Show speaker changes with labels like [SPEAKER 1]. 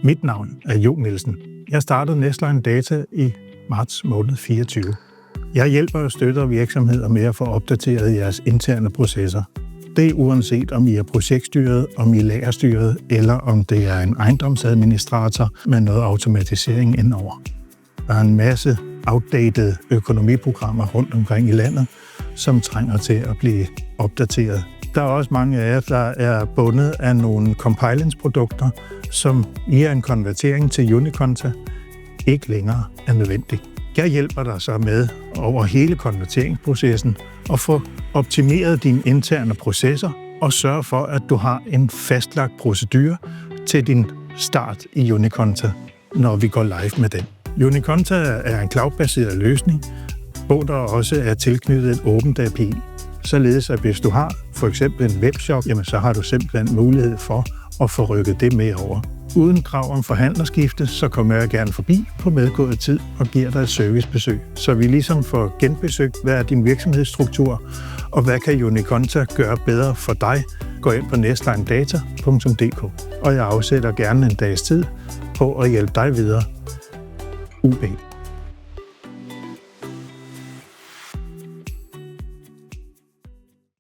[SPEAKER 1] Mit navn er Jo Nielsen. Jeg startede Nestline Data i marts måned 24. Jeg hjælper og støtter virksomheder med at få opdateret jeres interne processer. Det er uanset om I er projektstyret, om I er lagerstyret, eller om det er en ejendomsadministrator med noget automatisering indover. Der er en masse outdated økonomiprogrammer rundt omkring i landet, som trænger til at blive opdateret. Der er også mange af jer, der er bundet af nogle compliance-produkter, som via en konvertering til Unikonta ikke længere er nødvendig. Jeg hjælper dig så med over hele konverteringsprocessen at få optimeret dine interne processer og sørge for, at du har en fastlagt procedure til din start i Unikonta, når vi går live med den. Unikonta er en cloud-baseret løsning, hvor der også er tilknyttet en åben API. Således at hvis du har for eksempel en webshop, jamen så har du simpelthen mulighed for at få rykket det med over. Uden krav om forhandlerskifte, så kommer jeg gerne forbi på medgået tid og giver dig et servicebesøg, så vi ligesom får genbesøgt, hvad er din virksomhedsstruktur, og hvad kan Unikonta gøre bedre for dig. Gå ind på nestlinedata.dk, og jeg afsætter gerne en dags tid på at hjælpe dig videre. UB.